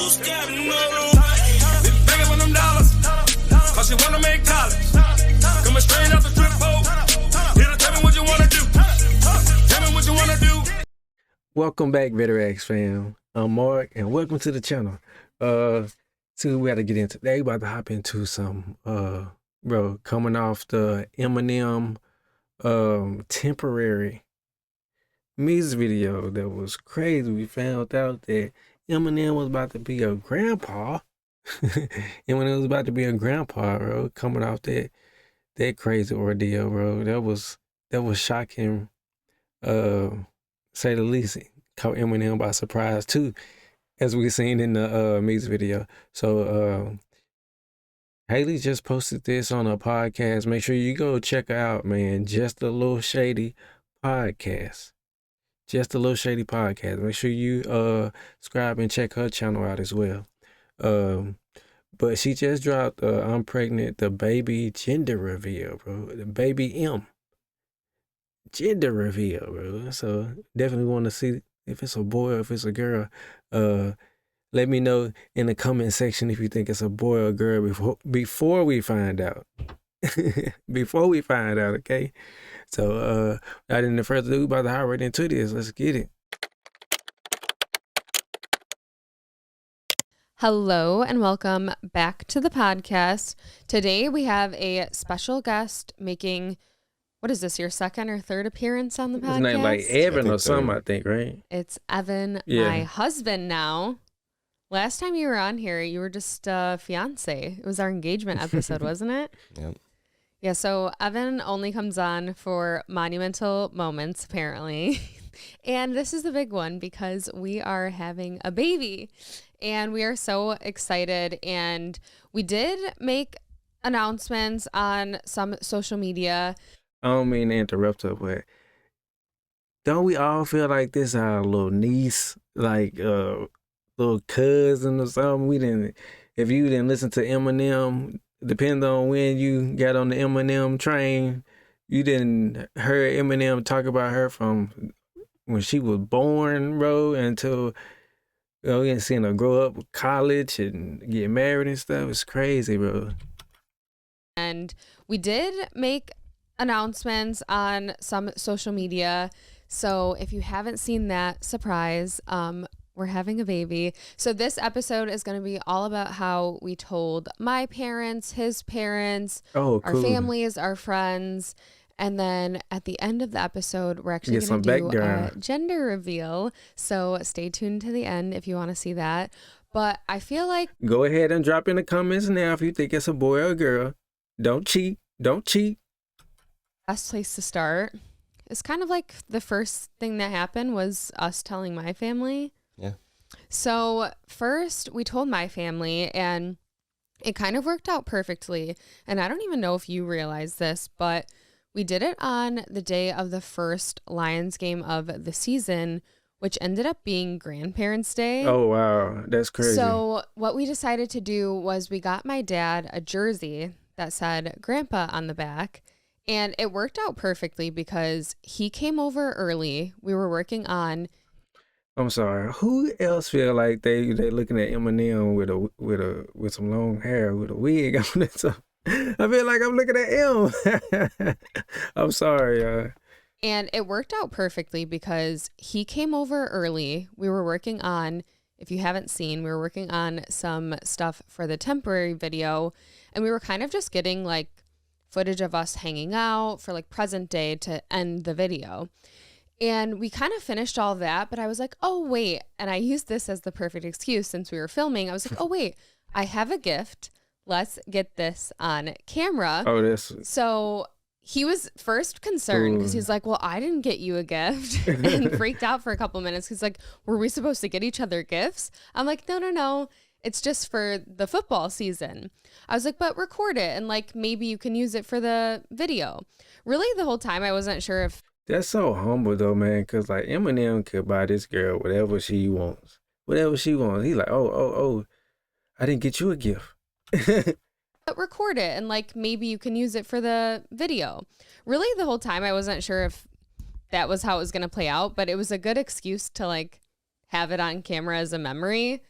Been begging for them dollars, cause she wanna make college. Coming straight out the trip hole. Here to tell me what you wanna do. Tell me what you wanna do. Welcome back, Veterax fam. I'm Mark, and welcome to the channel. See what we got to get into. They about to hop into some, bro, coming off the Eminem, temporary music video that was crazy. We found out that Eminem was about to be a grandpa. Eminem was about to be a grandpa, bro, coming off that crazy ordeal, bro. That was shocking, say the least. Caught Eminem by surprise too, as we seen in the music video. So Hailie just posted this on a podcast. Make sure you go check her out, man. Just a Little Shady podcast. Just a Little Shady podcast. Make sure you subscribe and check her channel out as well. But she just dropped I'm Pregnant, the baby gender reveal, bro. The baby M gender reveal, bro. So definitely want to see if it's a boy or if it's a girl. Let me know in the comment section if you think it's a boy or girl before we find out. Before we find out, okay? So without any further ado, about to hop right into this. Let's get it. Hello and welcome back to the podcast. Today we have a special guest making, what is this, your second or third appearance on the podcast? His name like Evan or something, I think, right? It's Evan, Yeah. my husband now. Last time you were on here, you were just fiance. It was our engagement episode, wasn't it? Yep. Yeah, so Evan only comes on for monumental moments, apparently. And this is the big one because we are having a baby. And we are so excited. And we did make announcements on some social media. I don't mean to interrupt her, but don't we all feel like this our little niece, like little cousin or something? If you didn't listen to Eminem, depending on when you got on the Eminem train, you didn't hear Eminem talk about her from when she was born, bro, until you didn't see her grow up with college and get married and stuff. It's crazy, bro. And we did make announcements on some social media. So if you haven't seen that, surprise, we're having a baby. So this episode is going to be all about how we told my parents, his parents, Oh, our cool. families, our friends. And then at the end of the episode, we're actually Get going some to do a background. gender reveal. So stay tuned to the end if you want to see that. But I feel like Go ahead and drop in the comments now if you think it's a boy or a girl. Don't cheat. Don't cheat. best place to start is kind of like the first thing that happened was us telling my family. Yeah. So first we told my family and it kind of worked out perfectly. And I don't even know if you realize this, but we did it on the day of the first Lions game of the season, which ended up being Grandparents' Day. Oh, wow. That's crazy. So what we decided to do was we got my dad a jersey that said Grandpa on the back. And it worked out perfectly because he came over early. We were working on. I'm sorry. Who else feel like they looking at Eminem with some long hair with a wig on it? So I feel like I'm looking at him. I'm sorry. And it worked out perfectly because he came over early. We were working on, if you haven't seen, we were working on some stuff for the temporary video. And we were kind of just getting like footage of us hanging out for like present day to end the video. And we kind of finished all of that, but I was like, oh, wait. And I used this as the perfect excuse since we were filming. I was like, oh, wait, I have a gift. Let's get this on camera. Oh, this. So he was first concerned because he's like, well, I didn't get you a gift and freaked out for a couple minutes. He's like, were we supposed to get each other gifts? I'm like, no. It's just for the football season. I was like, but record it and like maybe you can use it for the video. Really, the whole time I wasn't sure if. That's so humble though, man. Cause like Eminem could buy this girl whatever she wants. He's like, oh, I didn't get you a gift. But record it and like maybe you can use it for the video. Really, the whole time I wasn't sure if that was how it was going to play out, but it was a good excuse to like have it on camera as a memory.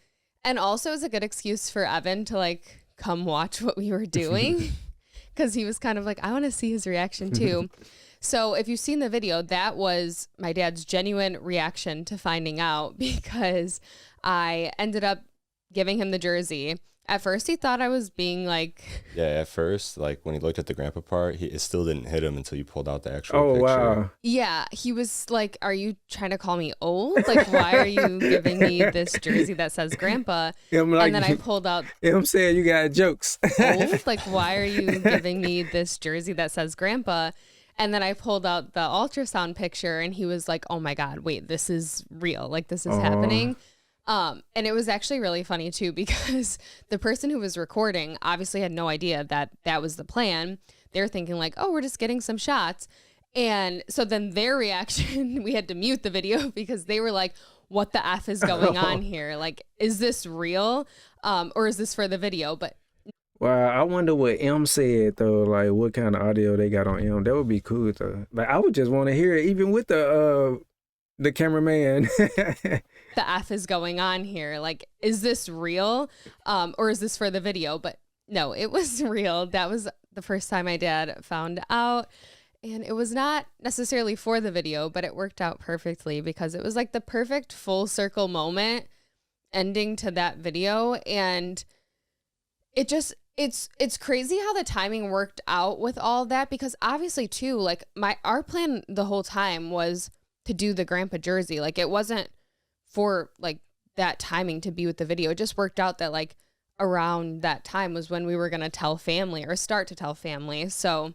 And also it's a good excuse for Evan to like come watch what we were doing because he was kind of like, I want to see his reaction too. So if you've seen the video, that was my dad's genuine reaction to finding out because I ended up giving him the jersey. At first, he thought I was being like... Yeah, at first, like when he looked at the grandpa part, it still didn't hit him until you pulled out the actual picture. Wow. Yeah, he was like, are you trying to call me old? Like, why are you giving me this jersey that says grandpa? Like, and then I pulled out... I'm saying you got jokes. Old? Like, why are you giving me this jersey that says grandpa? And then I pulled out the ultrasound picture and he was like, oh my God, wait, this is real. Like, this is happening. And it was actually really funny too, because the person who was recording obviously had no idea that that was the plan. They were thinking like, oh, we're just getting some shots. And so then their reaction, we had to mute the video because they were like, what the F is going on here? Like, is this real? Or is this for the video? But Well, I wonder what M said though, like what kind of audio they got on M. That would be cool though. Like I would just want to hear it even with the cameraman. the F is going on here? Like, is this real? Or is this for the video? But no, it was real. That was the first time my dad found out. And it was not necessarily for the video, but it worked out perfectly because it was like the perfect full circle moment ending to that video. And it just, it's crazy how the timing worked out with all that, because obviously too, like our plan the whole time was to do the grandpa jersey. Like it wasn't for like that timing to be with the video. It just worked out that like around that time was when we were going to tell family or start to tell family. So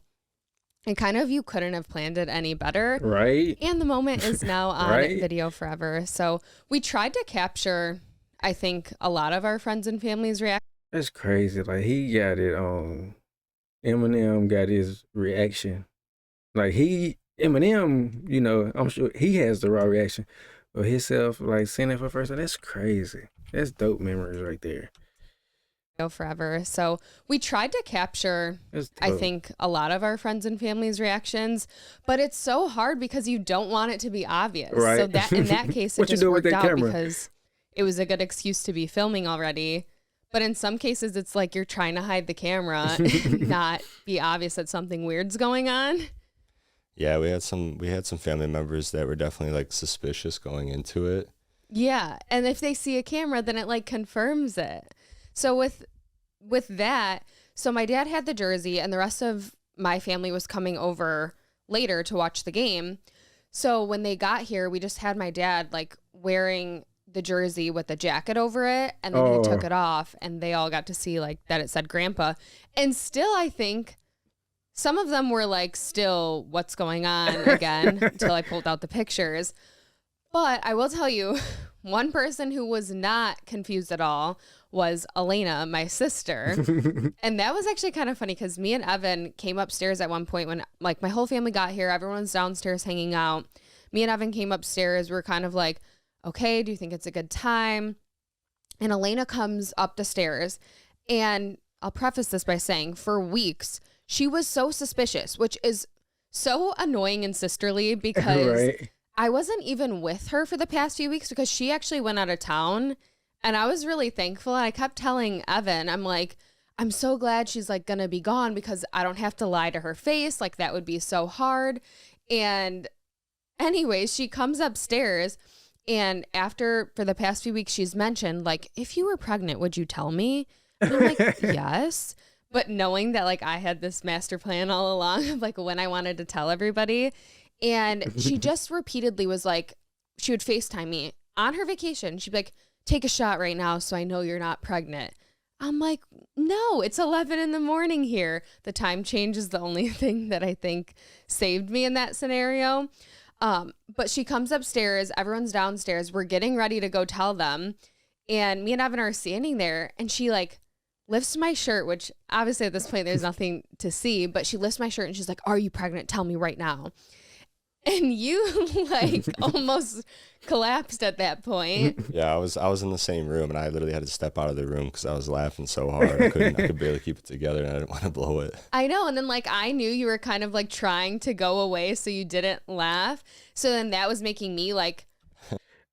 it kind of, you couldn't have planned it any better. Right. And the moment is now on Right. video forever. So we tried to capture, I think, a lot of our friends and family's reaction. That's crazy. Like he got it on. Eminem got his reaction. Like Eminem, you know, I'm sure he has the raw reaction. But himself, like seeing it for the first time, that's crazy. That's dope memories right there. Forever. So we tried to capture, I think, a lot of our friends and family's reactions, but it's so hard because you don't want it to be obvious. Right. So that in that case, it What you just do with worked that out camera? because it was a good excuse to be filming already. But in some cases, it's like you're trying to hide the camera and not be obvious that something weird's going on. Yeah, we had some family members that were definitely like suspicious going into it. Yeah, and if they see a camera, then it like confirms it. So with that, so my dad had the jersey and the rest of my family was coming over later to watch the game. So when they got here, we just had my dad like wearing the jersey with the jacket over it, and then he took it off and they all got to see like that it said grandpa. And still, I think some of them were like, still, what's going on again, until I pulled out the pictures. But I will tell you, one person who was not confused at all was Elena, my sister. And that was actually kind of funny because me and Evan came upstairs at one point when like my whole family got here. Everyone's downstairs hanging out. Me and Evan came upstairs. We're kind of like, okay, do you think it's a good time? And Elena comes up the stairs. And I'll preface this by saying for weeks, she was so suspicious, which is so annoying and sisterly because Right. I wasn't even with her for the past few weeks because she actually went out of town. And I was really thankful. I kept telling Evan, I'm like, I'm so glad she's like going to be gone because I don't have to lie to her face. Like that would be so hard. And anyways, she comes upstairs. And after, for the past few weeks, she's mentioned, like, if you were pregnant, would you tell me? And I'm like, yes. But knowing that, like, I had this master plan all along of, like, when I wanted to tell everybody. And she just repeatedly was like, she would FaceTime me on her vacation. She'd be like, take a shot right now so I know you're not pregnant. I'm like, no, it's 11 in the morning here. The time change is the only thing that I think saved me in that scenario. But she comes upstairs, everyone's downstairs, we're getting ready to go tell them. And me and Evan are standing there and she like lifts my shirt, which obviously at this point there's nothing to see, but she lifts my shirt and she's like, are you pregnant? Tell me right now. And you like almost collapsed at that point. Yeah, I was in the same room and I literally had to step out of the room because I was laughing so hard. I could barely keep it together and I didn't want to blow it. I know. And then like I knew you were kind of like trying to go away so you didn't laugh. So then that was making me like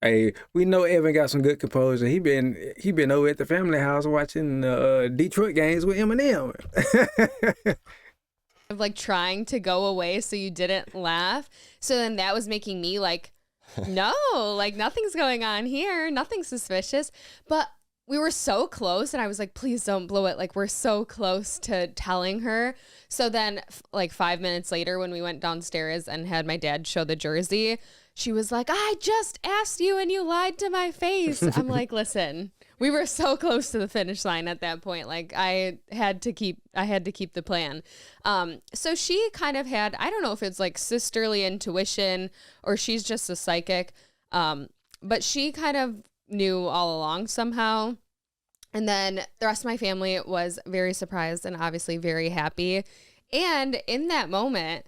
Hey, we know Evan got some good composure. He been over at the family house watching Detroit games with Eminem. Of like trying to go away so you didn't laugh. So then that was making me like, no, like nothing's going on here. Nothing suspicious. But we were so close and I was like, please don't blow it. Like we're so close to telling her. So then like 5 minutes later when we went downstairs and had my dad show the jersey, she was like, I just asked you and you lied to my face. I'm like, listen, we were so close to the finish line at that point. Like I had to keep the plan. So she kind of had, I don't know if it's like sisterly intuition or she's just a psychic. But she kind of knew all along somehow. And then the rest of my family was very surprised and obviously very happy. And in that moment,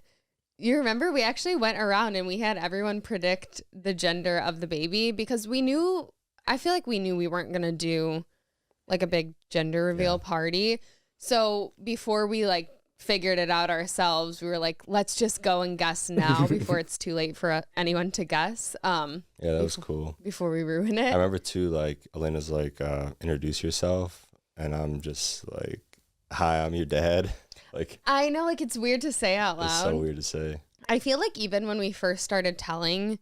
you remember we actually went around and we had everyone predict the gender of the baby because I feel like we knew we weren't going to do like a big gender reveal party. So before we like figured it out ourselves, we were like, let's just go and guess now before it's too late for anyone to guess. Yeah, that was cool. Before we ruin it. I remember too, like Elena's like, introduce yourself. And I'm just like, hi, I'm your dad. Like, I know, like it's weird to say out loud. It's so weird to say. I feel like even when we first started telling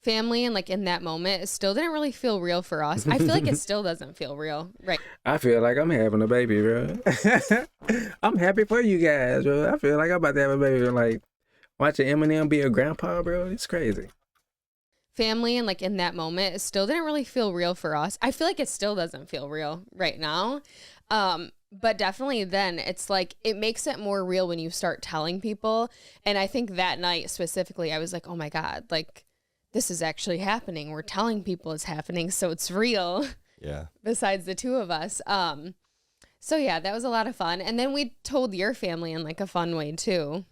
family and like in that moment, it still didn't really feel real for us. I feel like it still doesn't feel real. Right. I feel like I'm having a baby, bro. I'm happy for you guys, bro. I feel like I'm about to have a baby. Like watching Eminem be a grandpa, bro. It's crazy. Family and like in that moment, it still didn't really feel real for us. I feel like it still doesn't feel real right now. But definitely then it's like it makes it more real when you start telling people. And I think that night specifically, I was like, oh my God, like this is actually happening. We're telling people it's happening. So it's real. Yeah. Besides the two of us. So yeah, that was a lot of fun. And then we told your family in like a fun way too.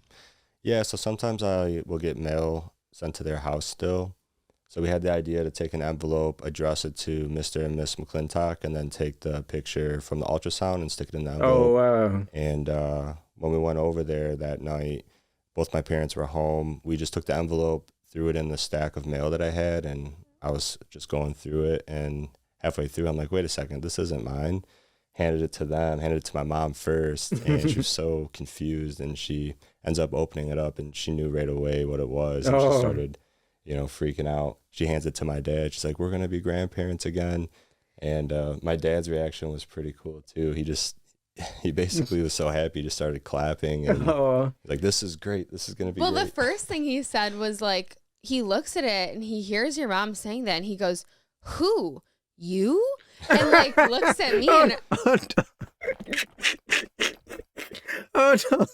Yeah. So sometimes I will get mail sent to their house still. So we had the idea to take an envelope, address it to Mr. and Miss McClintock, and then take the picture from the ultrasound and stick it in the envelope. Oh, wow. And when we went over there that night, both my parents were home. We just took the envelope, threw it in the stack of mail that I had, and I was just going through it. And halfway through, I'm like, wait a second, this isn't mine. Handed it to them, handed it to my mom first, and she was so confused. And she ends up opening it up, and she knew right away what it was. And she started freaking out. She hands it to my dad. She's like, we're going to be grandparents again. And my dad's reaction was pretty cool too. He basically was so happy, he just started clapping and like, this is great. This is going to be great. The first thing he said was like, he looks at it and he hears your mom saying that and he goes, who? You? And like looks at me and oh no.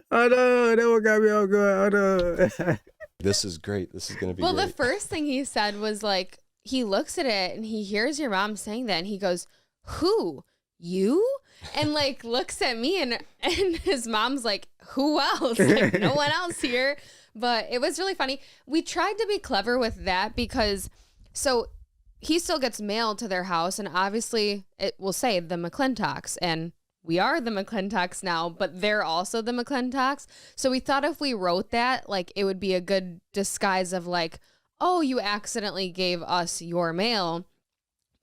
Oh no, that one got me all good. Oh no. This is great. This is going to be great. The first thing he said was like, he looks at it and he hears your mom saying that and he goes, who? You? And like looks at me and his mom's like, who else? Like no one else here. But it was really funny. We tried to be clever with that because so he still gets mail to their house and obviously it will say the McClintocks and we are the McClintocks now, but they're also the McClintocks. So we thought if we wrote that, like it would be a good disguise of like, oh, you accidentally gave us your mail.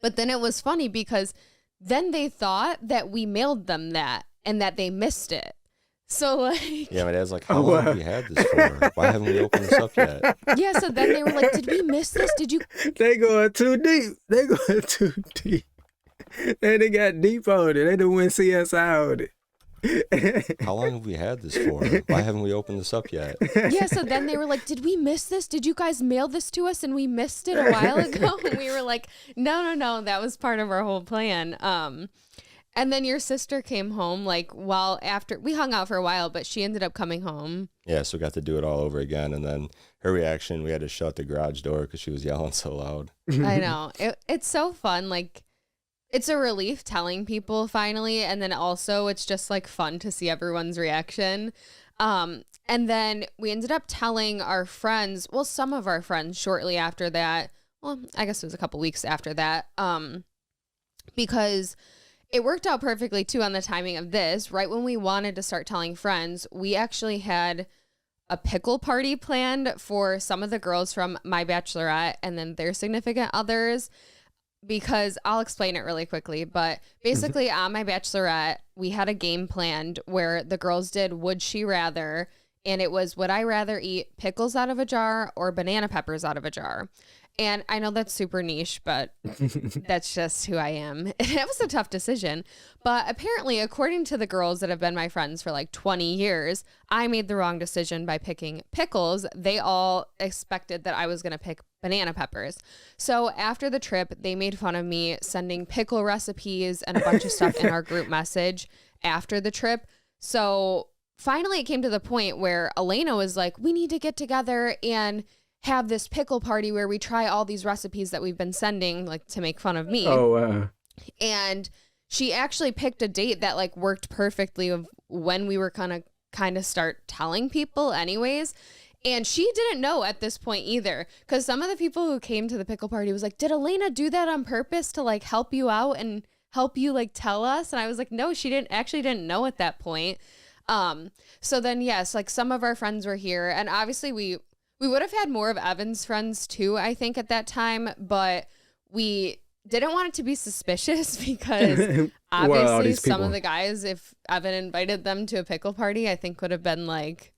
But then it was funny because then they thought that we mailed them that and that they missed it. So like, yeah, my dad's like, how long have we had this for? Why haven't we opened this up yet? Yeah, so then they were like, did we miss this? Did you? They going too deep. They going too deep. They got deep on it. They done went CSI on it. How long have we had this for? Why haven't we opened this up yet? Yeah, so then they were like, did we miss this? Did you guys mail this to us and we missed it a while ago? And we were like, no, that was part of our whole plan. And then your sister came home after we hung out for a while, but she ended up coming home. Yeah, so we got to do it all over again. And then her reaction, we had to shut the garage door because she was yelling so loud. I know. It's so fun. Like, it's a relief telling people finally. And then also it's just like fun to see everyone's reaction. And then we ended up telling our friends, well, some of our friends shortly after that. Well, I guess it was a couple weeks after that. Because it worked out perfectly too on the timing of this. Right when we wanted to start telling friends, we actually had a pickle party planned for some of the girls from my bachelorette and then their significant others, because I'll explain it really quickly. But basically on my bachelorette, we had a game planned where the girls did Would She Rather, and it was, would I rather eat pickles out of a jar or banana peppers out of a jar? And I know that's super niche, but that's just who I am. It was a tough decision. But apparently, according to the girls that have been my friends for like 20 years, I made the wrong decision by picking pickles. They all expected that I was going to pick banana peppers. So after the trip, they made fun of me sending pickle recipes and a bunch of stuff in our group message after the trip. So finally, it came to the point where Elena was like, we need to get together and have this pickle party where we try all these recipes that we've been sending, like, to make fun of me. Oh, wow. And she actually picked a date that like worked perfectly of when we were kind of start telling people anyways. And she didn't know at this point either, because some of the people who came to the pickle party was like, did Elena do that on purpose to like help you out and help you like tell us? And I was like, no, she didn't know at that point. So then, yes, like some of our friends were here, and obviously we would have had more of Evan's friends too, I think, at that time, but we didn't want it to be suspicious because obviously some of the guys, if Evan invited them to a pickle party, I think would have been like,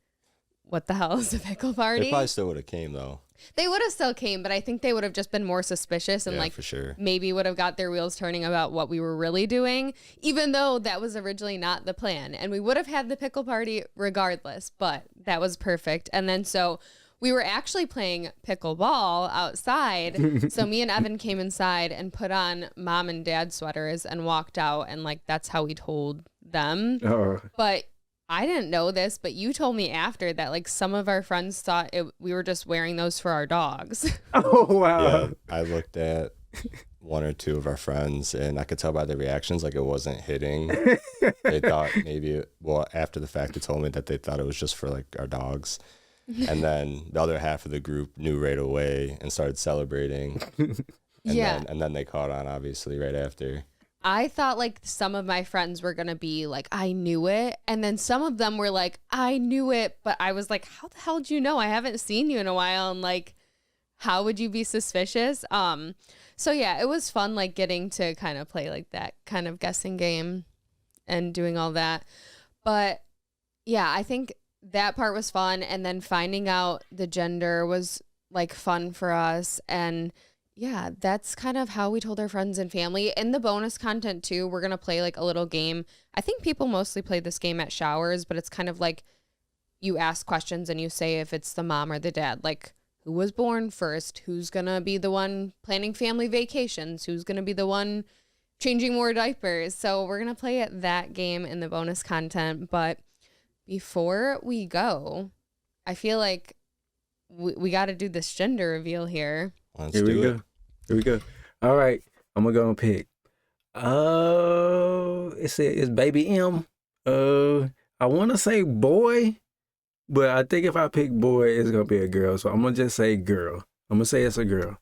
what the hell is a pickle party? They probably still would have came though. They would have still came, but I think they would have just been more suspicious and for sure. Maybe would have got their wheels turning about what we were really doing, even though that was originally not the plan. And we would have had the pickle party regardless, but that was perfect. And then so we were actually playing pickleball outside. So me and Evan came inside and put on mom and dad sweaters and walked out. And like, that's how we told them. Oh. But I didn't know this, but you told me after that, like some of our friends thought we were just wearing those for our dogs. Oh, wow. Yeah, I looked at one or two of our friends and I could tell by their reactions, like it wasn't hitting. They thought maybe, after the fact, they told me that they thought it was just for like our dogs. And then the other half of the group knew right away and started celebrating. And then they caught on, obviously, right after. I thought like some of my friends were going to be like, I knew it. And then some of them were like, I knew it. But I was like, how the hell did you know? I haven't seen you in a while. And like, how would you be suspicious? So yeah, it was fun, like getting to kind of play like that kind of guessing game and doing all that. But yeah, I think that part was fun. And then finding out the gender was like fun for us. And yeah, that's kind of how we told our friends and family. In the bonus content too, we're going to play like a little game. I think people mostly play this game at showers, but it's kind of like you ask questions and you say if it's the mom or the dad, like who was born first, who's going to be the one planning family vacations, who's going to be the one changing more diapers. So we're going to play that game in the bonus content. But before we go, I feel like we got to do this gender reveal here. Here we go. All right, I'm gonna go and pick. It's baby M. I want to say boy, but I think if I pick boy, it's gonna be a girl. So I'm gonna just say girl. I'm gonna say it's a girl.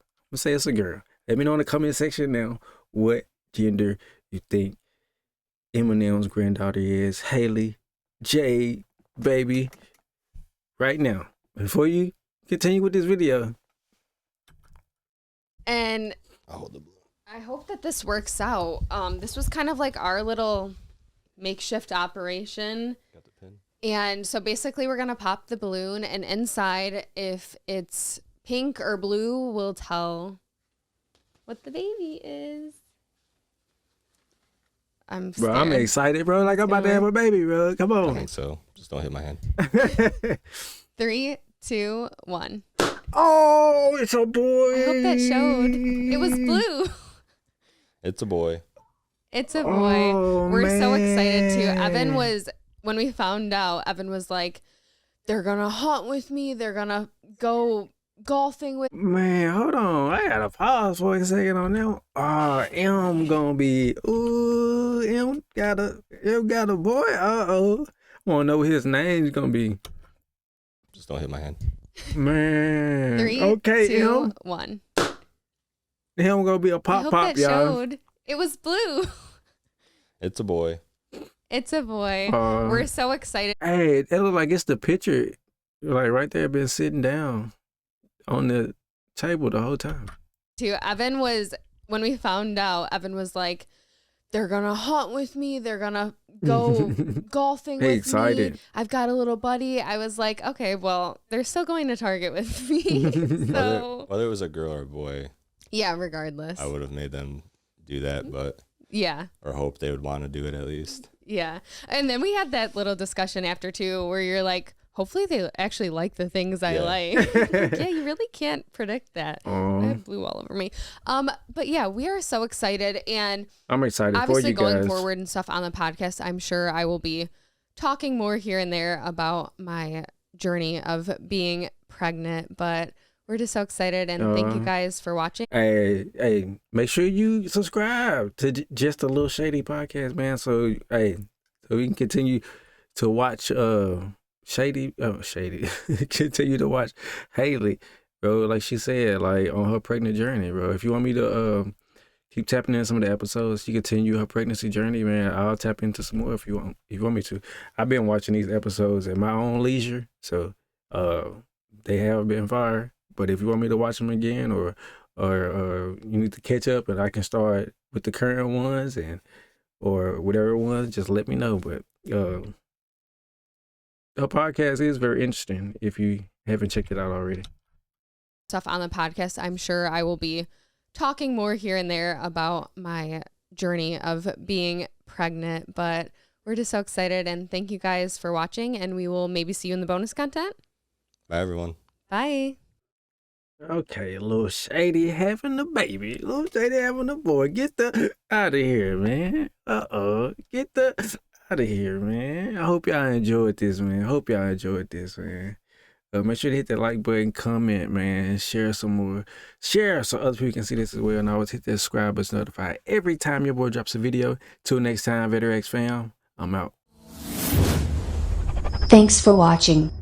Let me know in the comment section now what gender you think Eminem's granddaughter is. HAILIE Jade, baby. Right now, before you continue with this video. And I hope that this works out. This was kind of like our little makeshift operation. Got the pin. And so basically we're going to pop the balloon, and inside, if it's pink or blue, we'll tell what the baby is. I'm scared. Bro, I'm excited, bro. Like I'm about to have a baby, bro. Come on. I think so. Just don't hit my hand. 3, 2, 1. Oh, it's a boy. I hope that showed. It was blue. It's a boy. It's a boy. Oh, We're so excited too. Evan was, when we found out, Evan was like, they're going to hunt with me. They're going to go golfing with Man, hold on. I gotta pause for a second on that one. M gonna be, M got a boy. Uh-oh. Wanna know what his name's gonna be. Just don't hit my hand. Man. 3, okay, 2, M. 1. Him gonna be a I pop, hope y'all. that showed. It was blue. It's a boy. It's a boy. We're so excited. Hey, it look like it's the picture Like right there, been sitting down on the table the whole time. Too. Evan was, when we found out, Evan was like, they're gonna hunt with me. They're gonna go golfing Hey, with excited. me. I've got a little buddy. I was like, okay, well, they're still going to Target with me. So Whether it was a girl or a boy, yeah, regardless. I would have made them do that, but Yeah. or hope they would want to do it at least. Yeah. And then we had that little discussion after too, where you're like, hopefully they actually like the things I Yeah. like. Yeah, you really can't predict that. I have blue all over me. But yeah, we are so excited, and I'm excited for obviously you going guys. forward and stuff on the podcast, I'm sure I will be talking more here and there about my journey of being pregnant, but we're just so excited, and thank you guys for watching. Hey, make sure you subscribe to Just a Little Shady podcast, man. So we can continue to watch Shady continue to watch Hailey, bro, like she said, like on her pregnant journey, bro. If you want me to keep tapping in some of the episodes, she continue her pregnancy journey, man, I'll tap into some more if you want me to. I've been watching these episodes at my own leisure, so they have been fire. But if you want me to watch them again, or you need to catch up, and I can start with the current ones or whatever ones, just let me know. But her podcast is very interesting if you haven't checked it out already. Stuff on the podcast, I'm sure I will be talking more here and there about my journey of being pregnant, but we're just so excited, and thank you guys for watching, and we will maybe see you in the bonus content. Bye, everyone. Bye. Okay, Little Shady having a baby. Little Shady having a boy. Get the out of here, man. Get the out of here, man. I hope y'all enjoyed this, man. Make sure to hit that like button, comment, man, and share some more. Share so other people can see this as well. And always hit that subscribe button to notify every time your boy drops a video. Till next time, VeterX fam, I'm out. Thanks for watching.